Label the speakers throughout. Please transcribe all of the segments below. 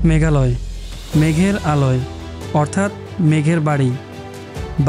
Speaker 1: মেঘালয় মেঘের আলয় অর্থাৎ মেঘের বাড়ি।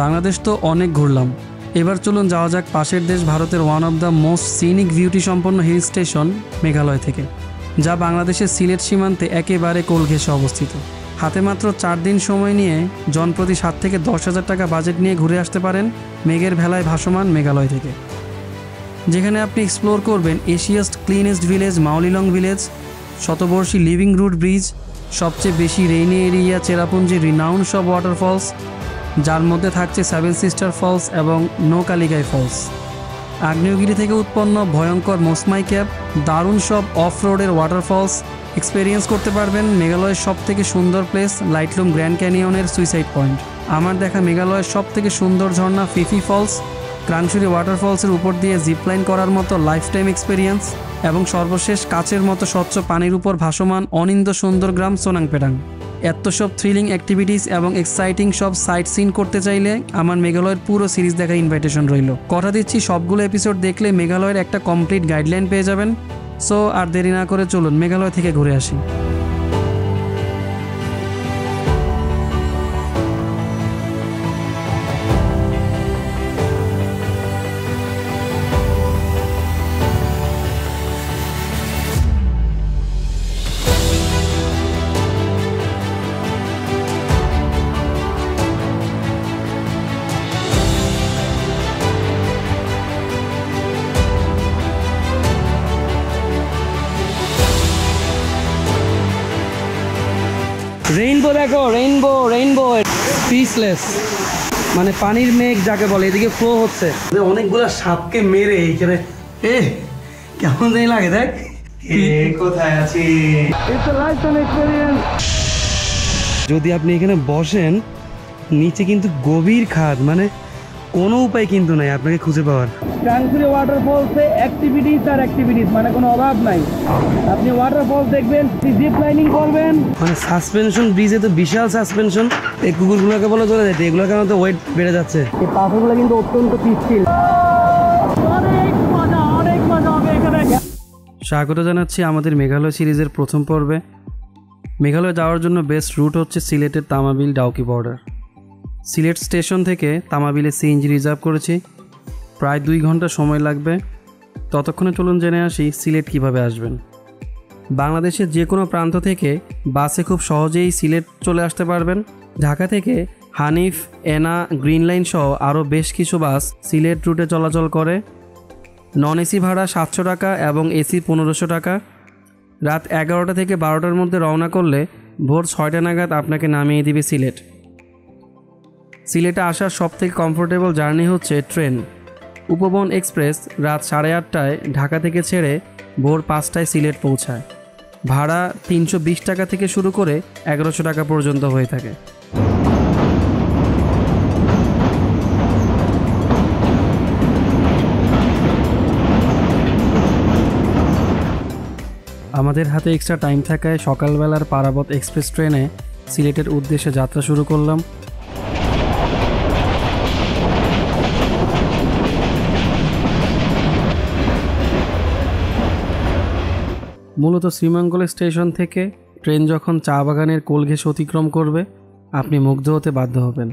Speaker 1: বাংলাদেশ তো অনেক ঘুরলাম, এবার চলুন যাওয়া যাক পাশের দেশ ভারতের one of the most scenic beauty সম্পন্ন হিল স্টেশন মেঘালয় থেকে, যা বাংলাদেশের সিলেট সীমান্তে একেবারে কোল ঘেঁষে অবস্থিত। হাতে মাত্র 4 দিন সময় নিয়ে জনপ্রতি 7 থেকে 10,000 টাকা বাজেট নিয়ে ঘুরে আসতে পারেন মেঘের ভেলায় ভাসমান মেঘালয় থেকে, যেখানে আপনি এক্সপ্লোর করবেন Asia's cleanest village Mawlynnong village, শতবর্ষী লিভিং রুট ব্রিজ, সবচেয়ে বেশি রেইনি এরিয়া চেরাপুঞ্জির রিনাউন্ড সব ওয়াটারফলস, যার মধ্যে থাকছে 7 সিস্টার ফলস এবং নৌকালিকাই ফলস, আগ্নেয়গিরি থেকে উৎপন্ন ভয়ঙ্কর মোসমাই ক্যাপ, দারুণ সব অফ রোডের ওয়াটারফলস এক্সপেরিয়েন্স করতে পারবেন মেঘালয়ের সব থেকে সুন্দর প্লেস লাইটলুম গ্র্যান্ড ক্যানিয়নের সুইসাইড পয়েন্ট, আমার দেখা মেঘালয়ের সব থেকে সুন্দর ঝর্ণা ফিফি ফলস, ক্রাংশুরি ওয়াটারফলসের উপর দিয়ে জিপলাইন করার মতো লাইফ টাইম এক্সপেরিয়েন্স এবং সর্বশেষ কাচের মতো স্বচ্ছ পানির উপর ভাসমান অনিন্দ সুন্দর গ্রাম সোনাংপেডাং। এত সব থ্রিলিং অ্যাক্টিভিটিস এবং এক্সাইটিং সব সাইট সিন করতে চাইলে আমার মেঘালয়ের পুরো সিরিজ দেখার ইনভাইটেশন রইল। কথা দিচ্ছি সবগুলো এপিসোড দেখলে মেঘালয়ের একটা কমপ্লিট গাইডলাইন পেয়ে যাবেন। সো আর দেরি না করে চলুন মেঘালয় থেকে ঘুরে আসি। রেইনবো দেখো, রেইনবো রেইনবো পিসলেস, মানে পানির মেঘ যাকে বলে, এদিকে ফ্লো হচ্ছে অনেকগুলো সাপকে মেরে এইখানে কেমন জানি লাগে। দেখ
Speaker 2: কোথায় আছি,
Speaker 1: যদি আপনি এখানে বসেন নিচে কিন্তু গভীর খাদ, মানে কোনো উপায় কিন্তু নাই আপনাকে খুঁজে পাওয়ার। ক্রাংশুরি ওয়াটারফলসে অ্যাক্টিভিটিস আর অ্যাক্টিভিটিস মানে কোনো অভাব নাই। আপনি ওয়াটারফলস দেখবেন, জিপ লাইনিং করবেন, মানে সাসপেনশন ব্রিজে তো বিশাল সাসপেনশন, এই কুকুরগুলোকে বলে চলে যেতে, এগুলোর কারণে তো ওয়েট বেড়ে যাচ্ছে। এই পাথরগুলো কিন্তু অত্যন্ত পিচ্ছিল। অনেক মজা হবে এখানে। স্বাগত জানাচ্ছি আমাদের মেঘালয় সিরিজের প্রথম পর্বে। মেঘালয় যাওয়ার জন্য বেস্ট রুট হচ্ছে সিলেটের তামাবিল ডাউকি বর্ডার। সিলেট স্টেশন থেকে তামাবিলে সিএনজি রিজার্ভ করেছি, প্রায় 2 ঘন্টা সময় লাগবে। ততক্ষণে চলুন জেনে আসি সিলেট কিভাবে আসবেন। বাংলাদেশের যে কোনো প্রান্ত থেকে বাসে খুব সহজেই সিলেট চলে আসতে পারবেন। ঢাকা থেকে হানিফ, এনা, গ্রিন লাইন সহ আরও বেশ কিছু বাস সিলেট রুটে চলাচল করে। নন এসি ভাড়া 700 টাকা এবং এসি 1500 টাকা। রাত 11টা থেকে 12টার মধ্যে রওনা করলে ভোর 6টা নাগাদ আপনাকে নামিয়ে দিবে সিলেট। সিলেটে আসার সবথেকে কমফোর্টেবল জার্নি হচ্ছে ট্রেন। উপবন এক্সপ্রেস রাত 8:30টায় ঢাকা থেকে ছেড়ে ভোর 5টায় সিলেট পৌঁছায়। ভাড়া 320 টাকা থেকে শুরু করে 1100 টাকা পর্যন্ত হয়ে থাকে। আমাদের হাতে এক্সট্রা টাইম থাকায় সকালবেলার পারাবত এক্সপ্রেস ট্রেনে সিলেটের উদ্দেশ্যে যাত্রা শুরু করলাম। মূলত শ্রীমঙ্গল স্টেশন থেকে ট্রেন যখন চা বাগানের কোল ঘেঁষে অতিক্রম করবে আপনি মুগ্ধ হতে বাধ্য হবেন।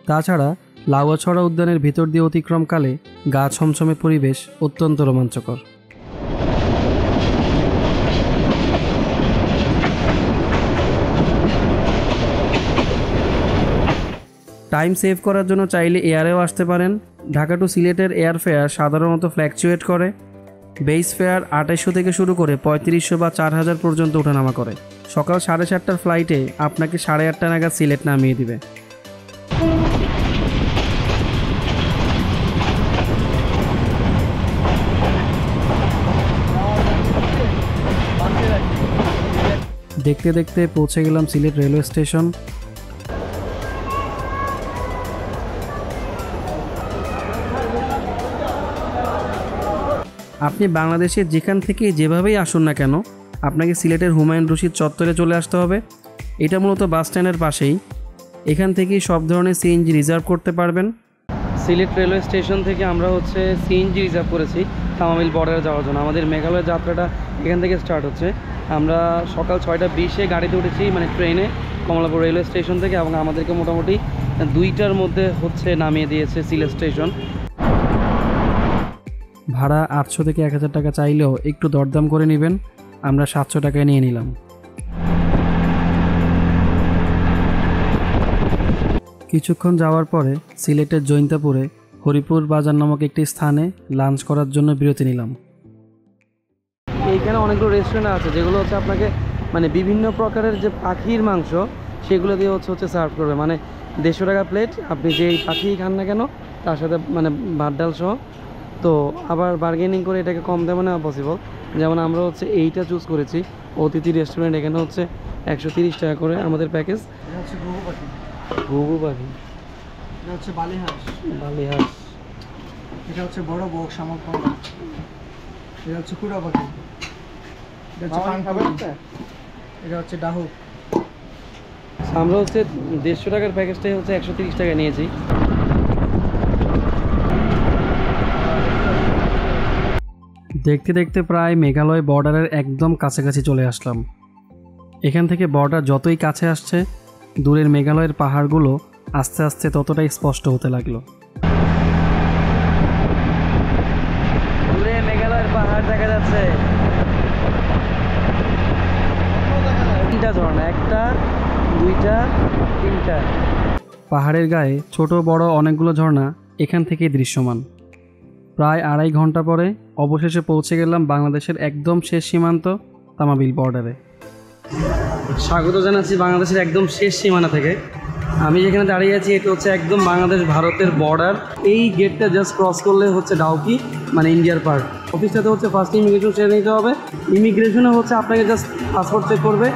Speaker 1: তাছাড়া লাউয়াছড়া উদ্যানের ভিতর দিয়ে অতিক্রমকালে গা ছমছমে পরিবেশ অত্যন্ত রোমাঞ্চকর। টাইম সেভ করার জন্য চাইলে এয়ারেও আসতে পারেন। ঢাকা টু সিলেটের এয়ার ফেয়ার সাধারণত ফ্ল্যাকচুয়েট করে। বেস ফেয়ার 2800 থেকে শুরু করে 3500 বা 4000 পর্যন্ত ওঠানামা করে। সকাল 7:30টার ফ্লাইটে আপনাকে 8:30 নাগাদ সিলেট নামিয়ে দিবে। দেখতে দেখতে পৌঁছে গেলাম সিলেট রেলওয়ে স্টেশন। আপনি বাংলাদেশে যেখান থেকে যেভাবেই আসুন না কেন আপনাকে সিলেটের হুমায়ুন রশিদ চত্বরে চলে আসতে হবে। এটা মূলত বাস স্ট্যান্ডের পাশেই। এখান থেকেই সব ধরনের সিএনজি রিজার্ভ করতে পারবেন। সিলেট রেলওয়ে স্টেশন থেকে আমরা সিএনজি রিজার্ভ করেছি তামাবিল বর্ডারে যাওয়ার জন্য। আমাদের মেঘালয়ের যাত্রাটা এখান থেকে স্টার্ট হচ্ছে। আমরা সকাল 6:20-এ গাড়িতে উঠেছি, মানে ট্রেনে, কমলাপুর রেলওয়ে স্টেশন থেকে, এবং আমাদেরকে মোটামুটি 2টার মধ্যে নামিয়ে দিয়েছে সিলেট স্টেশন। ভাড়া 800 থেকে 1000 টাকা চাইলেও একটু দরদাম করে নেবেন। আমরা 700 টাকায় নিয়ে নিলাম। কিছুক্ষণ যাওয়ার পরে সিলেটের জৈন্তাপুরে হরিপুর বাজার নামক একটি স্থানে লাঞ্চ করার জন্য বিরতি নিলাম। এইখানে অনেকগুলো রেস্টুরেন্ট আছে যেগুলো আপনাকে মানে বিভিন্ন প্রকারের যে পাখির মাংস সেগুলো দিয়ে সার্ভ করবে, মানে 150 টাকা প্লেট। আপনি যেই পাখি খান না কেন তার সাথে মানে ভাত ডাল সহ। তো আবার বার্গেনিং করে এটাকে কম দামে নেওয়া পসিবল। যেমন আমরা এইটা চুজ করেছি, অতিথি রেস্টুরেন্ট। এখানে 130 টাকা করে আমাদের প্যাকেজ।
Speaker 3: এটা হচ্ছে ঘুঘু পাখি,
Speaker 1: ঘুঘু পাখি।
Speaker 3: এটা হচ্ছে বালি হাঁস, এটা হচ্ছে বড় বক শামুক পাখি, এটা হচ্ছে কুড়া পাখি, এটা হচ্ছে পাখি, এটা হচ্ছে ডাহুক।
Speaker 1: আমরা 150 টাকার প্যাকেজটাই 130 টাকা নিয়েছি। দেখতে দেখতে প্রায় মেঘালয় বর্ডারের একদম কাছাকাছি চলে আসলাম। এখান থেকে বর্ডার যতই কাছে আসছে দূরের মেঘালয়ের পাহাড়গুলো আস্তে আস্তে ততটাই স্পষ্ট হতে লাগলো। দূরে মেঘালয়ের পাহাড় দেখা যাচ্ছে। 3টা ঝর্ণা, 1টা 2টা 3টা। পাহাড়ের গায়ে ছোট বড় অনেকগুলো ঝর্ণা এখান থেকেই দৃশ্যমান। প্রায় 2.5 ঘন্টা পরে অবশেষে পৌঁছে গেলাম বাংলাদেশের একদম শেষ সীমান্ত তামাবিল বর্ডারে। স্বাগত জানাচ্ছি বাংলাদেশের একদম শেষ সীমানা থেকে। আমি যেখানে দাঁড়িয়ে আছি এটা একদম বাংলাদেশ ভারতের বর্ডার। এই গেটটা জাস্ট ক্রস করলে ডাউকি, মানে ইন্ডিয়ার পার্ট। অফিসটাতে ফার্স্ট ইমিগ্রেশন সেরে নিতে হবে। ইমিগ্রেশনে আপনাকে জাস্ট পাসপোর্ট চেক করবে,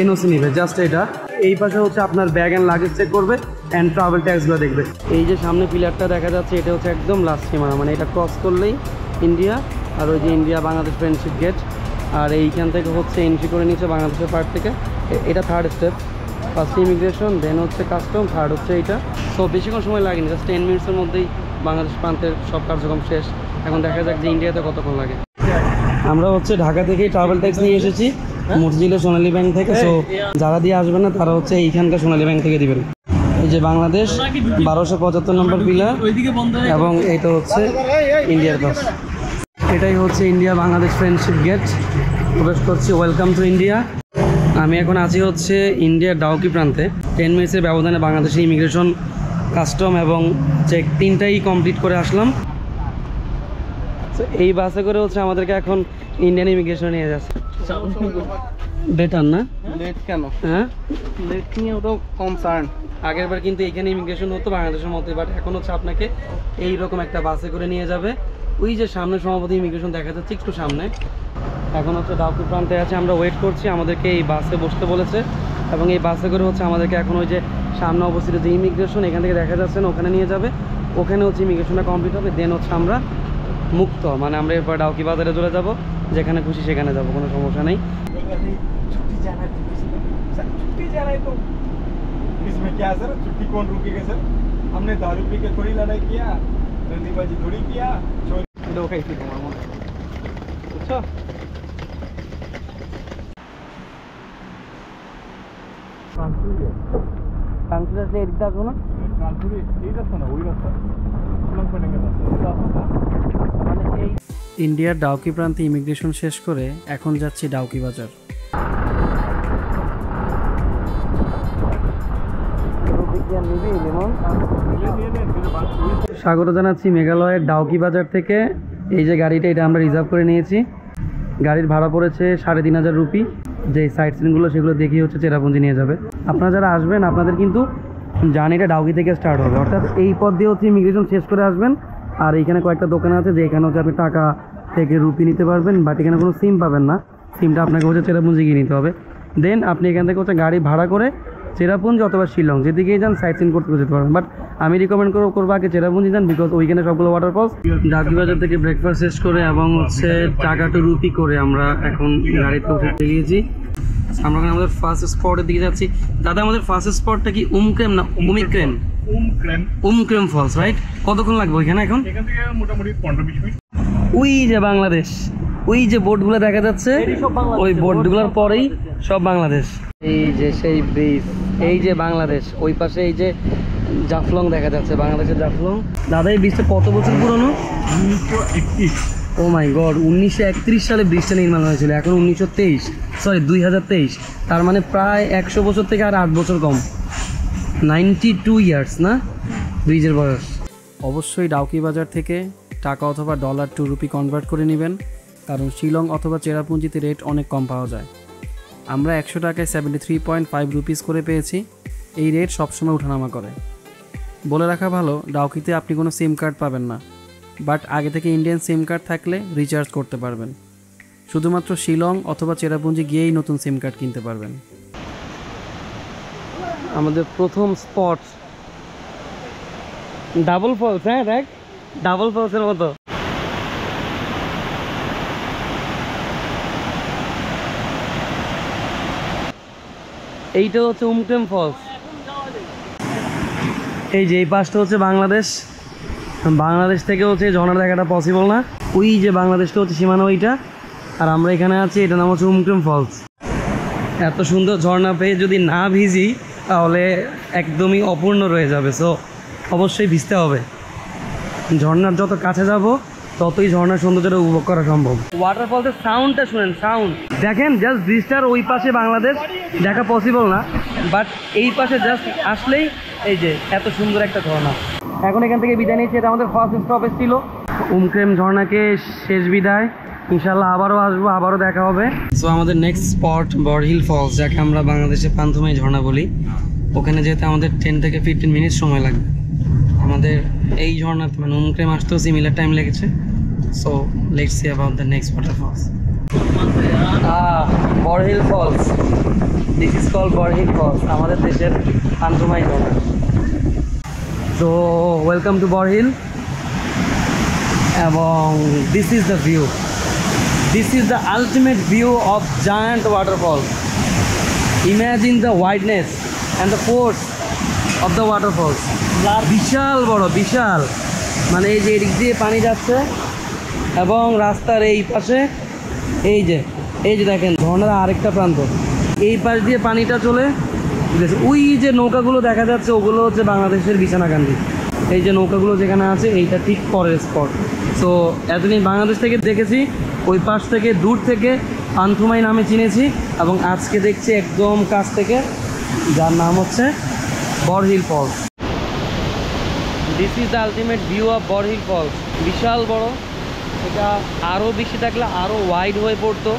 Speaker 1: এনওসি নেবে, জাস্ট এটা। এই পাশে আপনার ব্যাগ অ্যান্ড লাগেজ চেক করবে, অ্যান্ড ট্রাভেল ট্যাক্সগুলো দেখবে। এই যে সামনে পিলারটা দেখা যাচ্ছে এটা একদম লাস্ট সীমানা, মানে এটা ক্রস করলেই ইন্ডিয়া। আর ওই যে ইন্ডিয়া বাংলাদেশ ফ্রেন্ডশিপ গেট। আর এইখান থেকে এন্ট্রি করে নিচ্ছে বাংলাদেশের পার্ট থেকে। এটা 3rd স্টেপ। ফার্স্ট ইমিগ্রেশন, দেন কাস্টম, 3rd এইটা। তো বেশিক্ষণ সময় লাগেনি, জাস্ট 10 মিনিটসের মধ্যেই বাংলাদেশ প্রান্তের সব কার্যক্রম শেষ। এখন দেখা যাক যে ইন্ডিয়াতে কতক্ষণ লাগে। আমরা ঢাকা থেকে ট্রাভেল ট্যাক্স নিয়ে এসেছি মতিঝিলের সোনালী ব্যাংক থেকে। সো যারা দিয়ে আসবেন না তারা এইখানকার সোনালী ব্যাংক থেকে দিবেন। এই যে বাংলাদেশ 1275 নম্বর পিলার, এবং এইটা ইন্ডিয়ার পাস। এটাই ইন্ডিয়া বাংলাদেশ ফ্রেন্ডশিপ গেট। প্রবেশ করছি, ওয়েলকাম টু ইন্ডিয়া। আমি এখন আছি ইন্ডিয়ার ডাউকি প্রান্তে। 10 মিনিটসের ব্যবধানে বাংলাদেশের ইমিগ্রেশন, কাস্টম এবং চেক 3টাই কমপ্লিট করে আসলাম। তো এই বাসে করে আমাদেরকে এখন ইন্ডিয়ান ইমিগ্রেশন নিয়ে যাচ্ছে। বেটার না?
Speaker 3: লেট কেন?
Speaker 1: হ্যাঁ,
Speaker 3: লেট নিয়ে ওটাও কনসার্ন।
Speaker 1: আগের বার কিন্তু এখানে ইমিগ্রেশন হতো বাংলাদেশের মধ্যে, বাট এখন আপনাকে এইরকম একটা বাসে করে নিয়ে যাবে। ওই যে সামনে সম্ভবত ইমিগ্রেশন দেখা যাচ্ছে একটু সামনে। এখন ডাউকি প্রান্তে আছে, আমরা ওয়েট করছি। আমাদেরকে এই বাসে বসতে বলেছে, এবং এই বাসে করে আমাদেরকে এখন ওই যে সামনে অবস্থিত যে ইমিগ্রেশন এখান থেকে দেখা যাচ্ছে না, ওখানে নিয়ে যাবে। ওখানে ইমিগ্রেশনটা কমপ্লিট হবে, দেন আমরা মুক্ত, মানে আমরা এরপর ডাউকি বাজারে চলে যাব। যেখানে খুশি সেখানে যাব, কোনো সমস্যা নেই।
Speaker 3: छुट्टी जाना है तो इसमें क्या सर, छुट्टी कौन रुकेगा सर? हमने दारू पी के थोड़ी लड़ाई किया, रंदीबाजी थोड़ी किया, चोरी खाई थी तुम्हारा मन। अच्छा
Speaker 1: কানপুর আসলে এদিকটা আসবো না?
Speaker 3: कानपुर এই রাস্তা না, ওই রাস্তা উলাং পড়েঙ্গে রাস্তা।
Speaker 1: মানে এই ইন্ডিয়ার ডাউকি প্রান্তে ইমিগ্রেশন শেষ করে এখন যাচ্ছি ডাউকি বাজার। স্বাগত জানাচ্ছি মেঘালয়ের ডাউকি বাজার থেকে। এই যে গাড়িটা, এটা আমরা রিজার্ভ করে নিয়েছি। গাড়ির ভাড়া পড়েছে 3500 রুপি। যে সাইট সিনগুলো সেগুলো দেখিয়ে চেরাপুঞ্জি নিয়ে যাবে। আপনারা যারা আসবেন আপনাদের কিন্তু জার্নিটা ডাউকি থেকে স্টার্ট হবে, অর্থাৎ এই পথ দিয়ে ইমিগ্রেশন শেষ করে আসবেন। আর এইখানে কয়েকটা দোকান আছে যে এখানে আপনি টাকা থেকে রুপি নিতে পারবেন, বাট এখানে কোনো সিম পাবেন না। সিমটা আপনাকে চেরাপুঞ্জি গিয়ে নিতে হবে। দেন আপনি এখান থেকে গাড়ি ভাড়া করে চেরাপুঞ্জি অথবা শিলং, যেদিকেই যান সাইট সিন করতে যেতে পারবেন। বাট আমি রিকমেন্ড করবো আগে চেরাপুঞ্জি যান, বিকজ ওইখানে সবগুলো ওয়াটারফলস। ডাকি বাজার থেকে ব্রেকফাস্ট শেষ করে এবং হচ্ছে টাকা টু রুপি করে আমরা এখন গাড়িতে উঠে গিয়েছি। আমরা এখন আমাদের ফার্স্ট স্পটের দিকে যাচ্ছি। দাদা, আমাদের ফার্স্ট স্পটটা কি উমক্রেম না উমিক্রেম? উমক্রেম ফলস, রাইট? কতক্ষণ লাগবে ওইখানে এখন?
Speaker 3: এখান থেকে মোটামুটি 15-20 মিনিট।
Speaker 1: ওই যে বাংলাদেশ, ওই যে বোটগুলো দেখা যাচ্ছে, ওই বোটগুলোর পরেই সব বাংলাদেশ। এই যে সেই ব্রিজ, এই যে বাংলাদেশ, ওই পাশে এই যে জাফলং দেখা যাচ্ছে, বাংলাদেশের জাফলং। দাদা, এই ব্রিজটা কত বছর পুরনো?
Speaker 3: 1931।
Speaker 1: ও মাই গড, 1931 সালে ব্রিজটা নির্মাণ হয়েছিল, এখন 2023, তার মানে প্রায় 100 বছর থেকে আর 8 বছর কম, 92 ইয়ার্স না ব্রিজের বয়স। অবশ্যই ডাউকি বাজার থেকে টাকা অথবা ডলার টু রুপি কনভার্ট করে নেবেন, কারণ শিলং অথবা চেরাপুঞ্জিতে রেট অনেক কম পাওয়া যায়। আমরা 100 টাকায় 73.5 রুপিস করে পেয়েছি। এই রেট সবসময় ওঠানামা করে। বলে রাখা ভালো, ডাউকিতে আপনি কোনো সিম কার্ড পাবেন না, বাট আগে থেকে ইন্ডিয়ান সিম কার্ড থাকলে রিচার্জ করতে পারবেন। শুধুমাত্র শিলং অথবা চেরাপুঞ্জি গিয়েই নতুন সিম কার্ড কিনতে পারবেন। আমাদের প্রথম স্পট ডাবল ফলস। হ্যাঁ দেখ, ডাবল ফলসের মতো। এইটা হচ্ছে উমক্রেম ফলস। এই যে এই পাশটা হচ্ছে বাংলাদেশ, বাংলাদেশ থেকে হচ্ছে ঝর্ণা দেখাটা পসিবল না। ওই যে বাংলাদেশটা হচ্ছে সীমানা ওইটা, আর আমরা এখানে আছি, এটা নাম হচ্ছে উমক্রেম ফলস। এত সুন্দর ঝর্ণা পেয়ে যদি না ভিজি তাহলে একদমই অপূর্ণ রয়ে যাবে। সো অবশ্যই ভিজতে হবে। ঝর্ণার যত কাছে যাব ততই ঝর্ণার সৌন্দর্যটা উপভোগ করা সম্ভব। ওয়াটারফলসের সাউন্ডটা শুনেন, সাউন্ড দেখেন। জাস্ট ব্রিজটার ওই পাশে বাংলাদেশ দেখা পসিবল না, বাট এই পাশে জাস্ট আসলেই এই যে এত সুন্দর একটা ঝর্ণা। এখন এখান থেকে বিদায় নিচ্ছি, এটা আমাদের ফার্স্ট স্টপেজ ছিল। উমক্রেম ঝর্ণাকে শেষ বিদায়, ইনশাল্লাহ আবারও আসবো, আবারও দেখা হবে। সো আমাদের নেক্সট স্পট বরহিল ফলস, যাকে আমরা বাংলাদেশে পান্থমাই ঝর্ণা বলি। ওখানে যেতে আমাদের 10 থেকে 15 মিনিট সময় লাগবে। আমাদের এই ঝর্ণাতে মানে উমক্রেম আসতেও সিমিলার টাইম লেগেছে। So let's see about the next waterfalls. Borhill falls, this is called Borhill falls, আমাদের দেশের পান্থমাই ঝর্ণা। সো ওয়েলকাম টু বরহিল, এবং this is the view, this is the ultimate view of giant waterfall. Imagine the wideness and the force of the waterfalls. বিশাল বড়, বিশাল, মানে এই যে এদিক দিয়ে পানি যাচ্ছে এবং রাস্তার এই পাশে এই যে দেখেন ঝর্ণার আরেকটা প্রান্ত, এই পাশ দিয়ে পানিটা চলে। ওই যে নৌকাগুলো দেখা যাচ্ছে ওগুলো হচ্ছে বাংলাদেশের বিছানাকান্দি। এই যে নৌকাগুলো যেখানে আছে এইটা ঠিক পরের স্পট। সো এতদিন বাংলাদেশ থেকে দেখেছি, ওই পাশ থেকে দূর থেকে পান্থমাই নামে চিনেছি, এবং আজকে দেখছি একদম কাছ থেকে, যার নাম হচ্ছে Borhill falls. This is the ultimate view of Borhill falls. বিশাল বড়, এটা আরও বেশি থাকলে আরও ওয়াইড হয়ে পড়তো।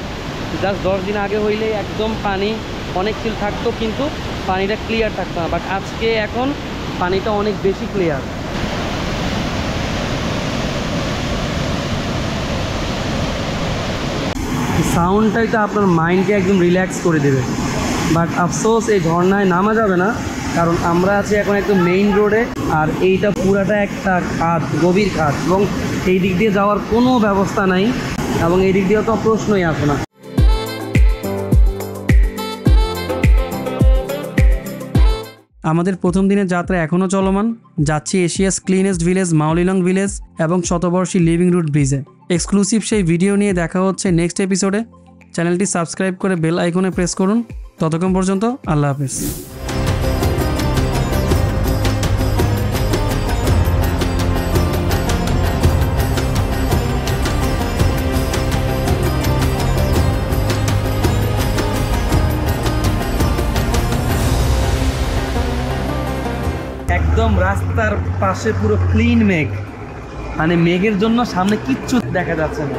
Speaker 1: জাস্ট 10 দিন আগে হইলেই একদম পানি অনেক চিল থাকতো, কিন্তু পানিটা ক্লিয়ার থাকতো না। বাট আজকে এখন পানিটা অনেক বেশি ক্লিয়ার। সাউন্ডটাই তো আপনার মাইন্ডকে একদম রিল্যাক্স করে দেবে। বাট আফসোস এই ঝর্ণায় নামা যাবে না, কারণ আমরা আছি এখন একদম মেইন রোডে, আর এইটা পুরাটা একটা খাদ, গভীর খাদ, এবং এই দিক দিয়ে যাওয়ার কোনো ব্যবস্থা নাই, এবং এই দিক দিয়ে তো প্রশ্নই আসে না। আমাদের প্রথম দিনের যাত্রা এখনও চলমান। যাচ্ছি Asia's cleanest village Mawlynnong village এবং শতবর্ষী লিভিং রুট ব্রিজে। এক্সক্লুসিভ সেই ভিডিও নিয়ে দেখা হচ্ছে নেক্সট এপিসোডে। চ্যানেলটি সাবস্ক্রাইব করে বেল আইকনে প্রেস করুন। ততক্ষণ পর্যন্ত আল্লাহ হাফেজ। একদম রাস্তার পাশে পুরো ক্লিন মেঘ, মানে মেঘের জন্য সামনে কিচ্ছু দেখা যাচ্ছে না।